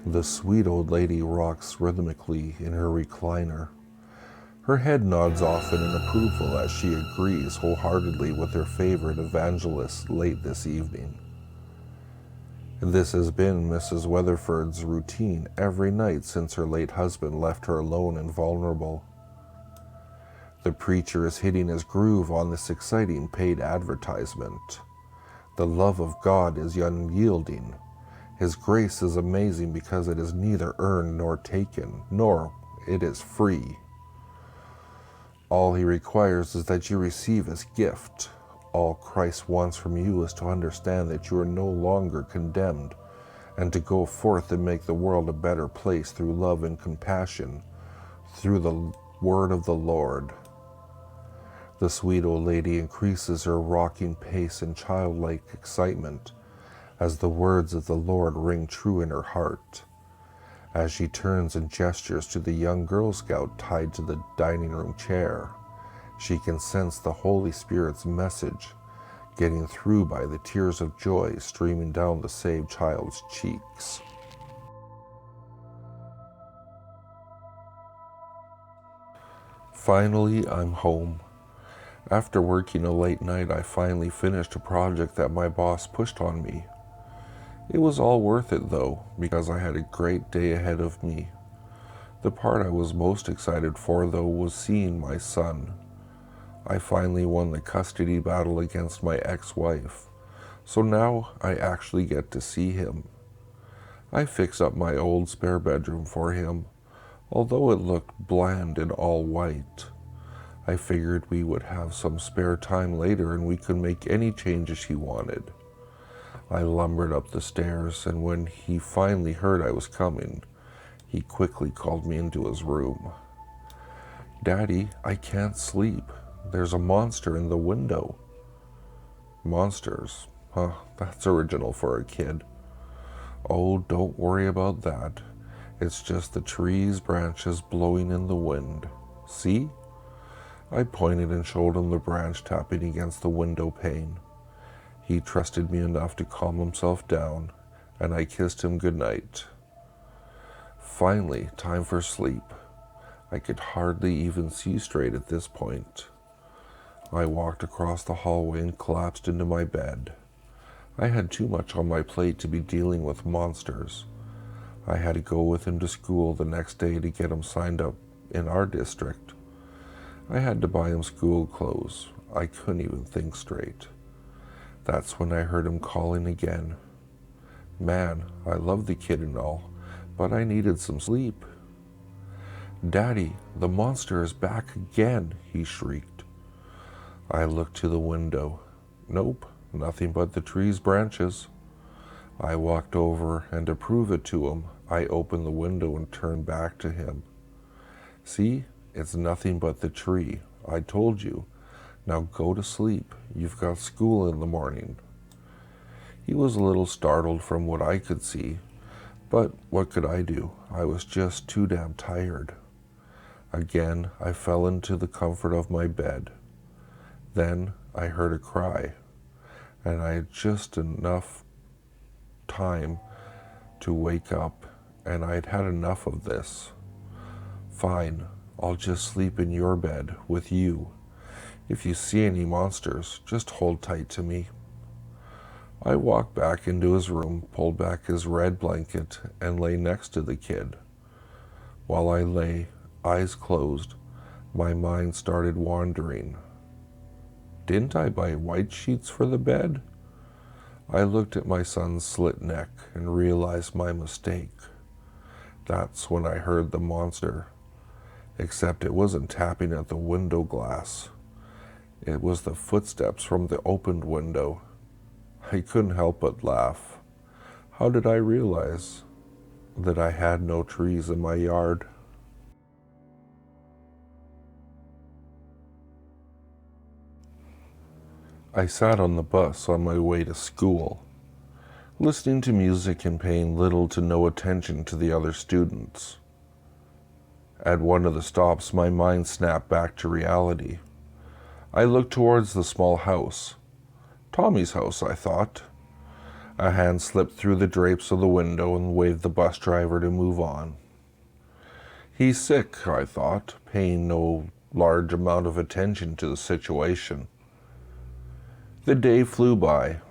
The sweet old lady rocks rhythmically in her recliner. Her head nods often in approval as she agrees wholeheartedly with her favorite evangelist late this evening. This has been Mrs. Weatherford's routine every night since her late husband left her alone and vulnerable. The preacher is hitting his groove on this exciting paid advertisement. The love of God is unyielding. His grace is amazing because it is neither earned nor taken, nor it is free. All he requires is that you receive his gift. All Christ wants from you is to understand that you are no longer condemned and to go forth and make the world a better place through love and compassion, through the word of the Lord. The sweet old lady increases her rocking pace in childlike excitement as the words of the Lord ring true in her heart. As she turns and gestures to the young Girl Scout tied to the dining room chair, she can sense the Holy Spirit's message getting through by the tears of joy streaming down the saved child's cheeks. Finally, I'm home. After working a late night, I finally finished a project that my boss pushed on me. It was all worth it though, because I had a great day ahead of me. The part I was most excited for though was seeing my son. I finally won the custody battle against my ex-wife, so now I actually get to see him. I fixed up my old spare bedroom for him, although it looked bland and all white. I figured we would have some spare time later and we could make any changes he wanted. I lumbered up the stairs, and when he finally heard I was coming, he quickly called me into his room. "Daddy, I can't sleep. There's a monster in the window." Monsters? Huh, that's original for a kid. "Oh, don't worry about that. It's just the tree's branches blowing in the wind. See?" I pointed and showed him the branch tapping against the window pane. He trusted me enough to calm himself down, and I kissed him goodnight. Finally, time for sleep. I could hardly even see straight at this point. I walked across the hallway and collapsed into my bed. I had too much on my plate to be dealing with monsters. I had to go with him to school the next day to get him signed up in our district. I had to buy him school clothes. I couldn't even think straight. That's when I heard him calling again. Man, I love the kid and all, but I needed some sleep. "Daddy, the monster is back again," he shrieked. I looked to the window. Nope, nothing but the tree's branches. I walked over, and to prove it to him, I opened the window and turned back to him. "See? It's nothing but the tree. I told you. Now go to sleep. You've got school in the morning." He was a little startled from what I could see, but what could I do? I was just too damn tired. Again, I fell into the comfort of my bed. Then I heard a cry, and I had just enough time to wake up, and I'd had enough of this. "Fine, I'll just sleep in your bed with you. If you see any monsters, just hold tight to me." I walked back into his room, pulled back his red blanket, and lay next to the kid. While I lay, eyes closed, my mind started wandering. Didn't I buy white sheets for the bed? I looked at my son's slit neck and realized my mistake. That's when I heard the monster. Except it wasn't tapping at the window glass. It was the footsteps from the opened window. I couldn't help but laugh. How did I realize that I had no trees in my yard? I sat on the bus on my way to school, listening to music and paying little to no attention to the other students. At one of the stops, my mind snapped back to reality. I looked towards the small house. Tommy's house, I thought. A hand slipped through the drapes of the window and waved the bus driver to move on. He's sick, I thought, paying no large amount of attention to the situation. The day flew by.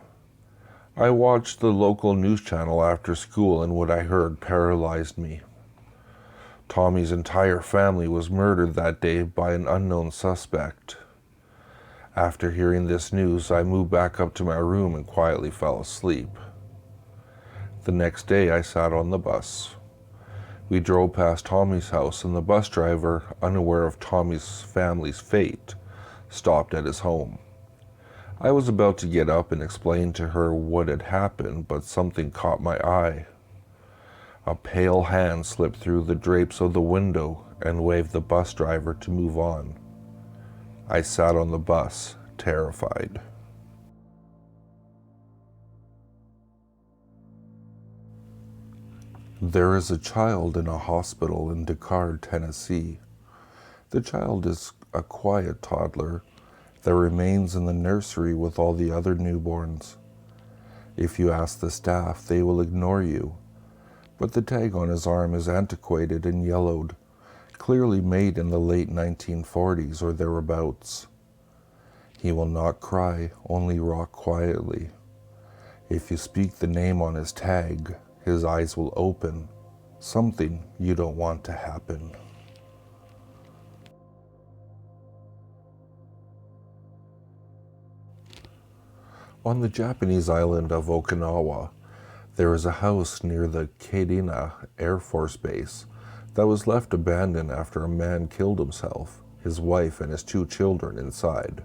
I watched the local news channel after school, and what I heard paralyzed me. Tommy's entire family was murdered that day by an unknown suspect. After hearing this news, I moved back up to my room and quietly fell asleep. The next day, I sat on the bus. We drove past Tommy's house, and the bus driver, unaware of Tommy's family's fate, stopped at his home. I was about to get up and explain to her what had happened, but something caught my eye. A pale hand slipped through the drapes of the window and waved the bus driver to move on. I sat on the bus, terrified. There is a child in a hospital in Descartes, Tennessee. The child is a quiet toddler that remains in the nursery with all the other newborns. If you ask the staff, they will ignore you, but the tag on his arm is antiquated and yellowed, clearly made in the late 1940s or thereabouts. He will not cry, only rock quietly. If you speak the name on his tag, his eyes will open, something you don't want to happen. On the Japanese island of Okinawa, there is a house near the Kadena Air Force Base that was left abandoned after a man killed himself, his wife, and his 2 children inside.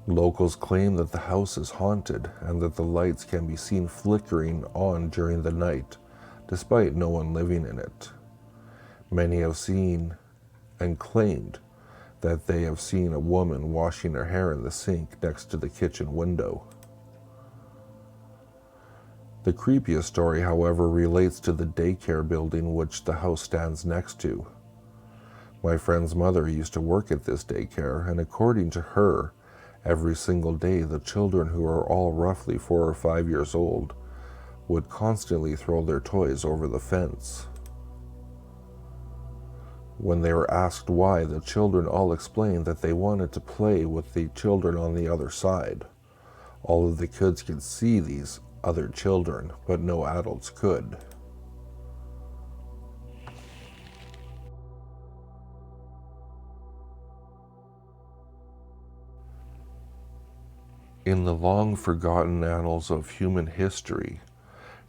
Locals claim that the house is haunted and that the lights can be seen flickering on during the night, despite no one living in it. Many have seen and claimed that they have seen a woman washing her hair in the sink next to the kitchen window. The creepiest story, however, relates to the daycare building which the house stands next to. My friend's mother used to work at this daycare, and according to her, every single day the children, who are all roughly 4 or 5 years old, would constantly throw their toys over the fence. When they were asked why, the children all explained that they wanted to play with the children on the other side. All of the kids could see these other children, but no adults could. In the long forgotten annals of human history,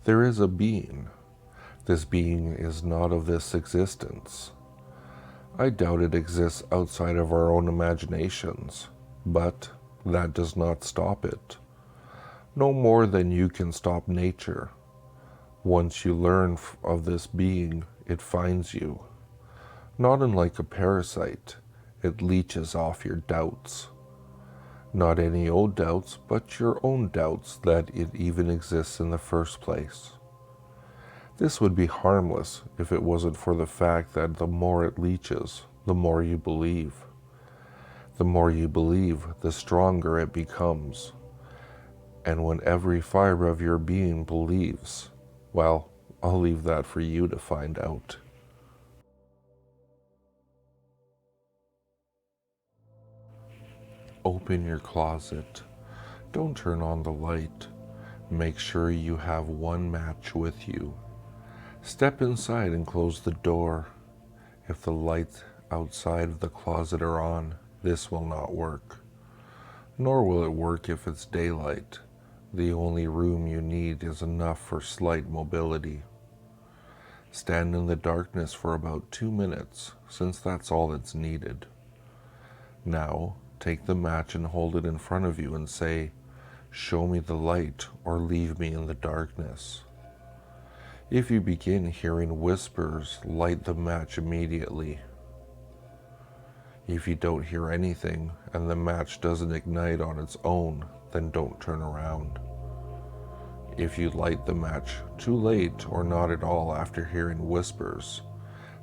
there is a being. This being is not of this existence. I doubt it exists outside of our own imaginations, but that does not stop it. No more than you can stop nature. Once you learn of this being, it finds you. Not unlike a parasite, it leeches off your doubts. Not any old doubts, but your own doubts that it even exists in the first place. This would be harmless if it wasn't for the fact that the more it leeches, the more you believe. The more you believe, the stronger it becomes. And when every fiber of your being believes, well, I'll leave that for you to find out. Open your closet. Don't turn on the light. Make sure you have 1 match with you. Step inside and close the door. If the lights outside of the closet are on, this will not work. Nor will it work if it's daylight. The only room you need is enough for slight mobility. Stand in the darkness for about 2 minutes, since that's all that's needed. Now, take the match and hold it in front of you and say, "Show me the light or leave me in the darkness." If you begin hearing whispers, light the match immediately. If you don't hear anything and the match doesn't ignite on its own, then don't turn around. If you light the match too late or not at all after hearing whispers,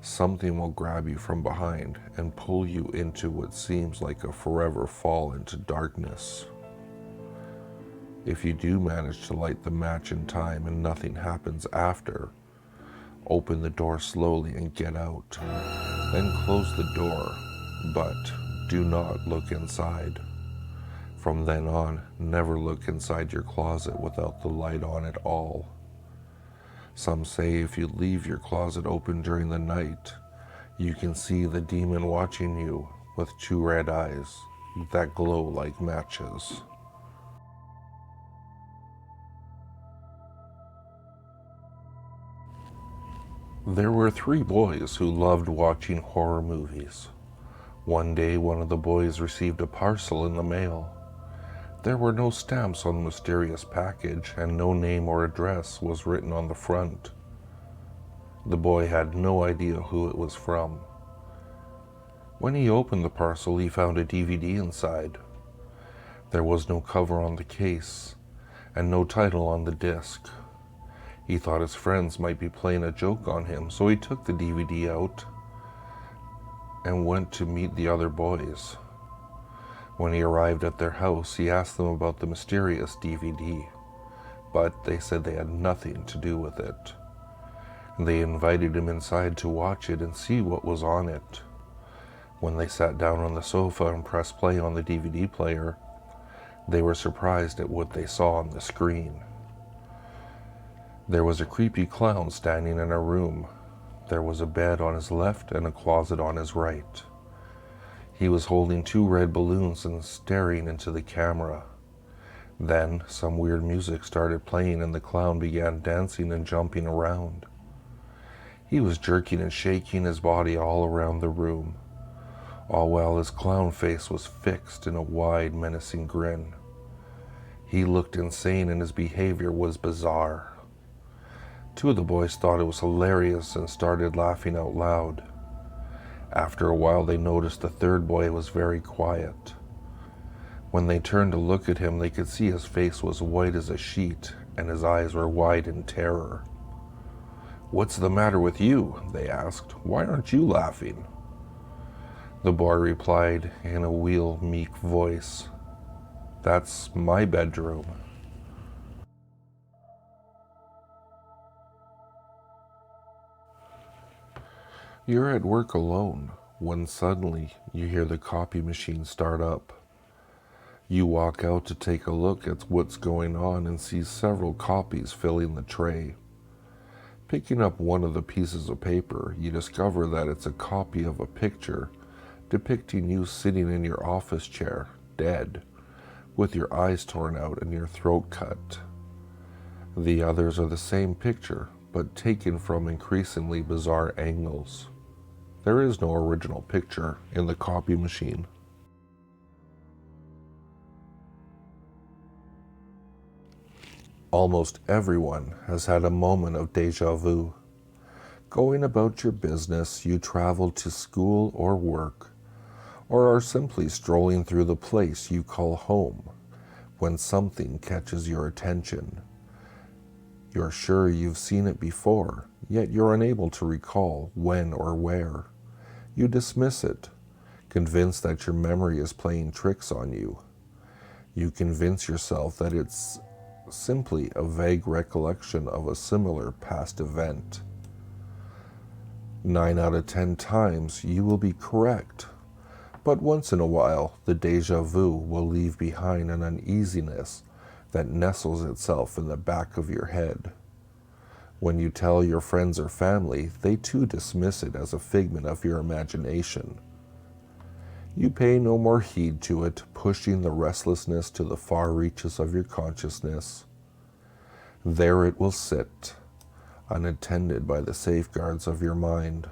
something will grab you from behind and pull you into what seems like a forever fall into darkness. If you do manage to light the match in time and nothing happens after, open the door slowly and get out. Then close the door, but do not look inside. From then on, never look inside your closet without the light on at all. Some say if you leave your closet open during the night, you can see the demon watching you with two red eyes that glow like matches. There were 3 boys who loved watching horror movies. One day, one of the boys received a parcel in the mail. There were no stamps on the mysterious package, and no name or address was written on the front. The boy had no idea who it was from. When he opened the parcel, he found a DVD inside. There was no cover on the case, and no title on the disc. He thought his friends might be playing a joke on him, so he took the DVD out and went to meet the other boys. When he arrived at their house, he asked them about the mysterious DVD, but they said they had nothing to do with it. They invited him inside to watch it and see what was on it. When they sat down on the sofa and pressed play on the DVD player, they were surprised at what they saw on the screen. There was a creepy clown standing in a room. There was a bed on his left and a closet on his right. He was holding 2 red balloons and staring into the camera. Then some weird music started playing and the clown began dancing and jumping around. He was jerking and shaking his body all around the room, all while his clown face was fixed in a wide, menacing grin. He looked insane and his behavior was bizarre. 2 of the boys thought it was hilarious and started laughing out loud. After a while, they noticed the 3rd boy was very quiet. When they turned to look at him, they could see his face was white as a sheet and his eyes were wide in terror. "What's the matter with you?" they asked. "Why aren't you laughing?" The boy replied in a meek voice, "That's my bedroom." You're at work alone when suddenly you hear the copy machine start up. You walk out to take a look at what's going on and see several copies filling the tray. Picking up one of the pieces of paper, you discover that it's a copy of a picture depicting you sitting in your office chair, dead, with your eyes torn out and your throat cut. The others are the same picture, but taken from increasingly bizarre angles. There is no original picture in the copy machine. Almost everyone has had a moment of déjà vu. Going about your business, you travel to school or work, or are simply strolling through the place you call home when something catches your attention. You're sure you've seen it before, yet you're unable to recall when or where. You dismiss it, convinced that your memory is playing tricks on you. You convince yourself that it's simply a vague recollection of a similar past event. 9 out of 10 times you will be correct, but once in a while the déjà vu will leave behind an uneasiness that nestles itself in the back of your head. When you tell your friends or family, they too dismiss it as a figment of your imagination. You pay no more heed to it, pushing the restlessness to the far reaches of your consciousness. There it will sit, unattended by the safeguards of your mind.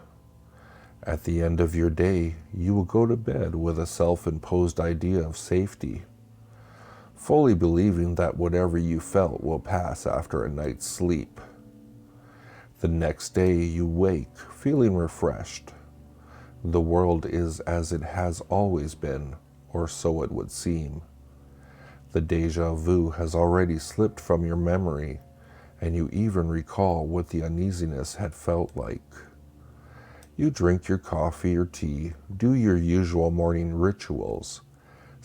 At the end of your day, you will go to bed with a self-imposed idea of safety, fully believing that whatever you felt will pass after a night's sleep. The next day you wake feeling refreshed. The world is as it has always been, or so it would seem. The déjà vu has already slipped from your memory, and you even recall what the uneasiness had felt like. You drink your coffee or tea, do your usual morning rituals,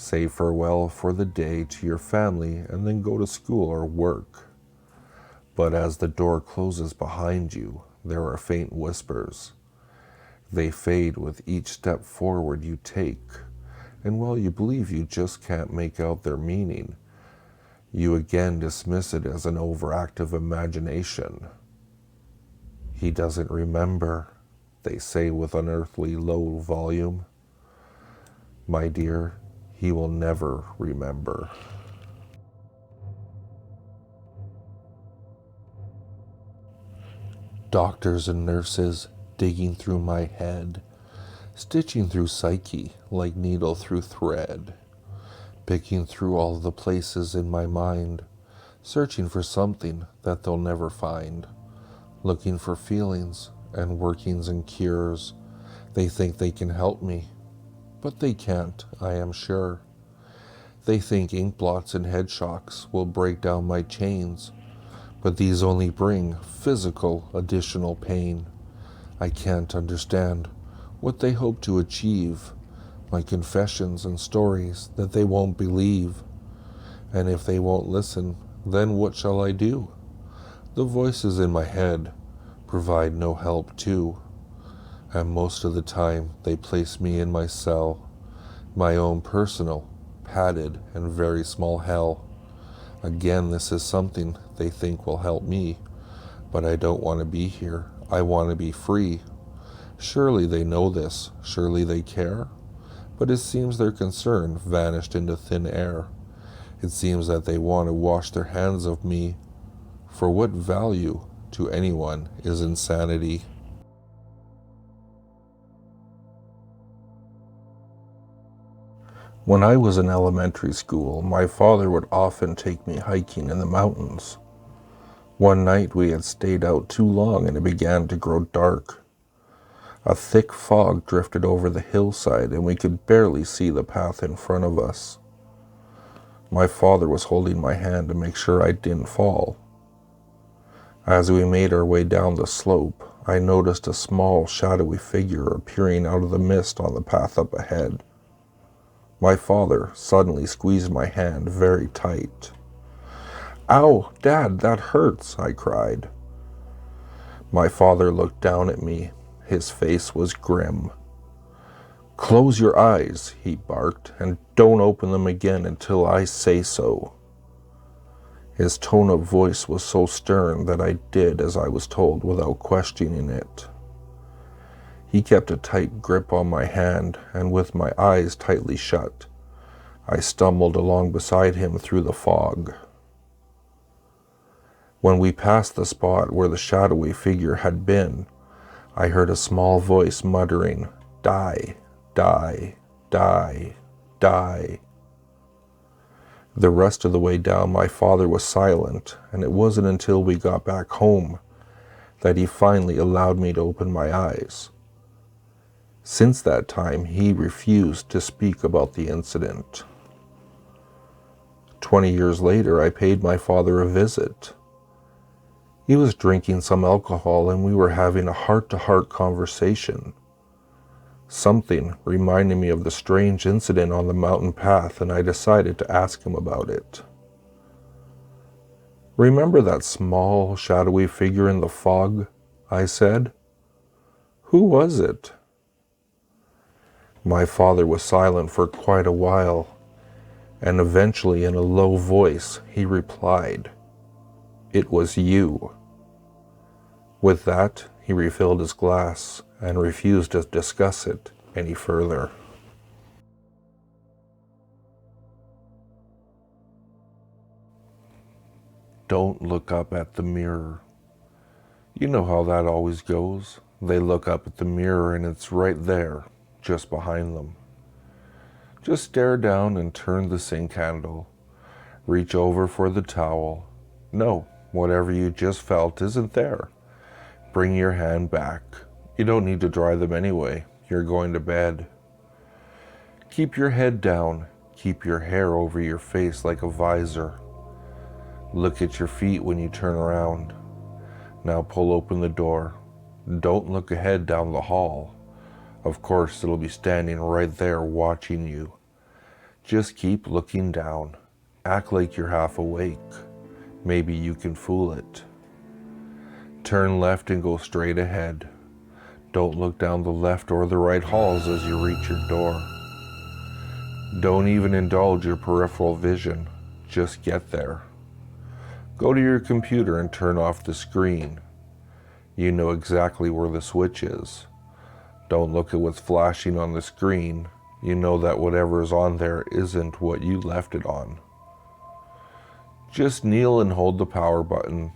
Say farewell for the day to your family and then go to school or work. But as the door closes behind you, there are faint whispers. They fade with each step forward you take, and while you believe you just can't make out their meaning, you again dismiss it as an overactive imagination. He doesn't remember, they say with unearthly low volume. My dear, he will never remember. Doctors and nurses digging through my head, stitching through psyche like needle through thread, picking through all the places in my mind, searching for something that they'll never find, looking for feelings and workings and cures. They think they can help me, but they can't, I am sure. They think ink blots and head shocks will break down my chains, but these only bring physical additional pain. I can't understand what they hope to achieve, my confessions and stories that they won't believe. And if they won't listen, then what shall I do? The voices in my head provide no help too, and most of the time they place me in my cell, my own personal, padded and very small hell. Again, this is something they think will help me, but I don't want to be here. I want to be free. Surely they know this. Surely they care. But it seems their concern vanished into thin air. It seems that they want to wash their hands of me. For what value to anyone is insanity? When I was in elementary school, my father would often take me hiking in the mountains. One night we had stayed out too long and it began to grow dark. A thick fog drifted over the hillside and we could barely see the path in front of us. My father was holding my hand to make sure I didn't fall. As we made our way down the slope, I noticed a small, shadowy figure appearing out of the mist on the path up ahead. My father suddenly squeezed my hand very tight. "Ow, Dad, that hurts," I cried. My father looked down at me. His face was grim. "Close your eyes," he barked, "and don't open them again until I say so." His tone of voice was so stern that I did as I was told without questioning it. He kept a tight grip on my hand, and with my eyes tightly shut, I stumbled along beside him through the fog. When we passed the spot where the shadowy figure had been, I heard a small voice muttering, "Die, die, die, die." The rest of the way down, my father was silent, and it wasn't until we got back home that he finally allowed me to open my eyes. Since that time, he refused to speak about the incident. 20 years later, I paid my father a visit. He was drinking some alcohol and we were having a heart-to-heart conversation. Something reminded me of the strange incident on the mountain path, and I decided to ask him about it. "Remember that small, shadowy figure in the fog?" I said. "Who was it?" My father was silent for quite a while, and eventually in a low voice he replied, "It was you." With that, he refilled his glass and refused to discuss it any further. Don't look up at the mirror. You know how that always goes. They look up at the mirror and it's right there, just behind them. Just stare down and turn the sink handle. Reach over for the towel. No, whatever you just felt isn't there. Bring your hand back. You don't need to dry them anyway. You're going to bed. Keep your head down. Keep your hair over your face like a visor. Look at your feet when you turn around. Now pull open the door. Don't look ahead down the hall. Of course, it'll be standing right there watching you. Just keep looking down. Act like you're half awake. Maybe you can fool it. Turn left and go straight ahead. Don't look down the left or the right halls as you reach your door. Don't even indulge your peripheral vision. Just get there. Go to your computer and turn off the screen. You know exactly where the switch is. Don't look at what's flashing on the screen. You know that whatever is on there isn't what you left it on. Just kneel and hold the power button.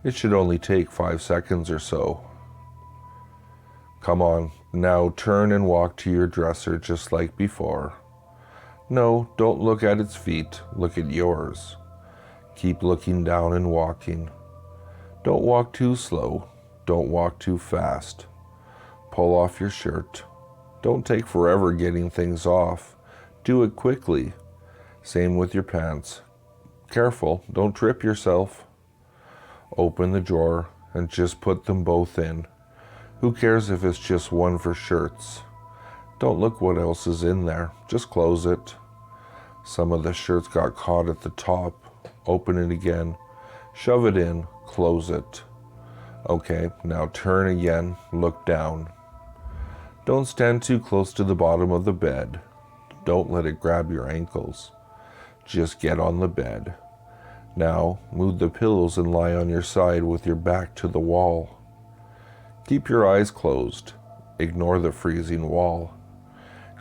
It should only take 5 seconds or so. Come on, now turn and walk to your dresser just like before. No, don't look at its feet, look at yours. Keep looking down and walking. Don't walk too slow, don't walk too fast. Pull off your shirt. Don't take forever getting things off. Do it quickly. Same with your pants. Careful, don't trip yourself. Open the drawer and just put them both in. Who cares if it's just one for shirts? Don't look what else is in there, just close it. Some of the shirts got caught at the top. Open it again, shove it in, close it. Okay, now turn again, look down. Don't stand too close to the bottom of the bed. Don't let it grab your ankles. Just get on the bed. Now, move the pillows and lie on your side with your back to the wall. Keep your eyes closed. Ignore the freezing wall.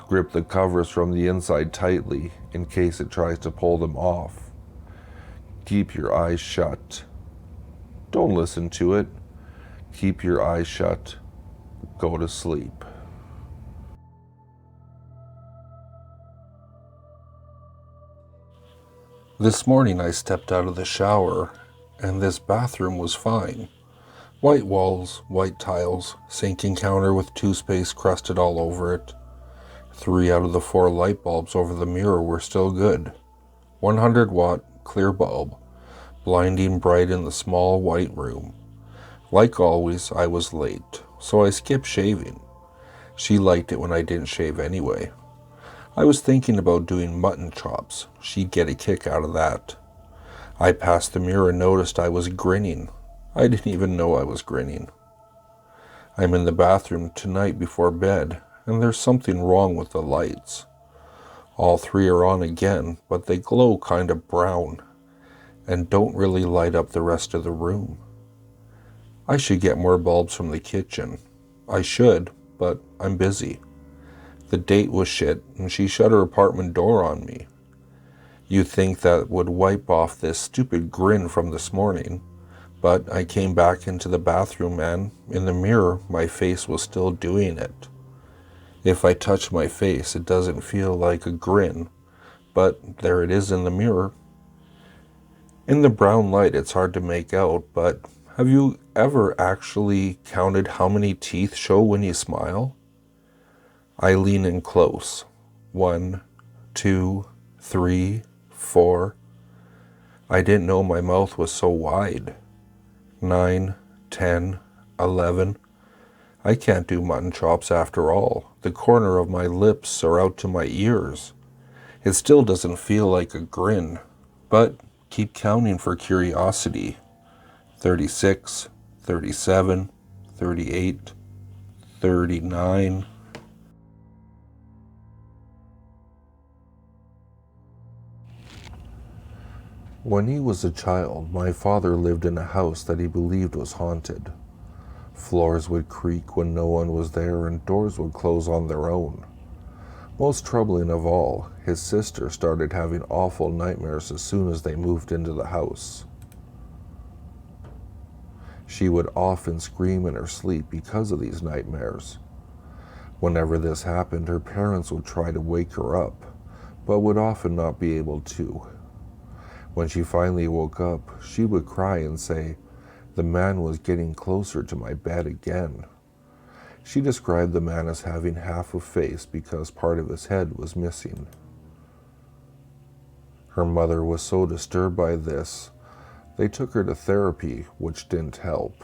Grip the covers from the inside tightly in case it tries to pull them off. Keep your eyes shut. Don't listen to it. Keep your eyes shut. Go to sleep. This morning I stepped out of the shower, and this bathroom was fine. White walls, white tiles, sinking counter with toothpaste crusted all over it. 3 out of the 4 light bulbs over the mirror were still good. 100-watt, clear bulb, blinding bright in the small white room. Like always, I was late, so I skipped shaving. She liked it when I didn't shave anyway. I was thinking about doing mutton chops. She'd get a kick out of that. I passed the mirror and noticed I was grinning. I didn't even know I was grinning. I'm in the bathroom tonight before bed, and there's something wrong with the lights. All 3 are on again, but they glow kind of brown, and don't really light up the rest of the room. I should get more bulbs from the kitchen. I should, but I'm busy. The date was shit, and she shut her apartment door on me. You'd think that would wipe off this stupid grin from this morning, but I came back into the bathroom and, in the mirror, my face was still doing it. If I touch my face, it doesn't feel like a grin, but there it is in the mirror. In the brown light, it's hard to make out, but have you ever actually counted how many teeth show when you smile? I lean in close. 1, 2, 3, 4. I didn't know my mouth was so wide. 9, 10, 11. I can't do mutton chops after all. The corner of my lips are out to my ears. It still doesn't feel like a grin, but keep counting for curiosity. 36, 37, 38, 39. When he was a child, my father lived in a house that he believed was haunted. Floors would creak when no one was there, and doors would close on their own. Most troubling of all, his sister started having awful nightmares as soon as they moved into the house. She would often scream in her sleep because of these nightmares. Whenever this happened, her parents would try to wake her up, but would often not be able to. When she finally woke up, she would cry and say, "The man was getting closer to my bed again." She described the man as having half a face because part of his head was missing. Her mother was so disturbed by this, they took her to therapy, which didn't help.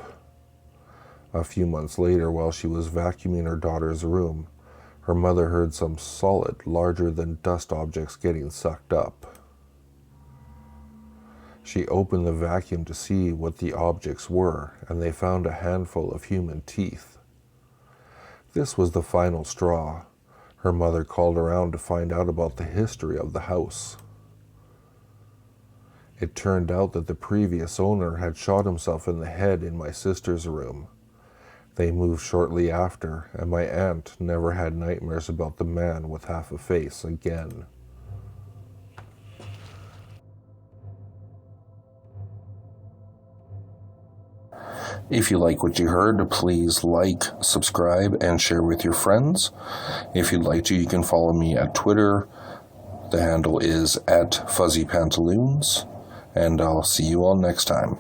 A few months later, while she was vacuuming her daughter's room, Her mother heard some solid, larger-than-dust objects getting sucked up. She opened the vacuum to see what the objects were, and they found a handful of human teeth. This was the final straw. Her mother called around to find out about the history of the house. It turned out that the previous owner had shot himself in the head in my sister's room. They moved shortly after, and my aunt never had nightmares about the man with half a face again. If you like what you heard, please like, subscribe, and share with your friends. If you'd like to, you can follow me at Twitter. The handle is @FuzzyPantaloons, and I'll see you all next time.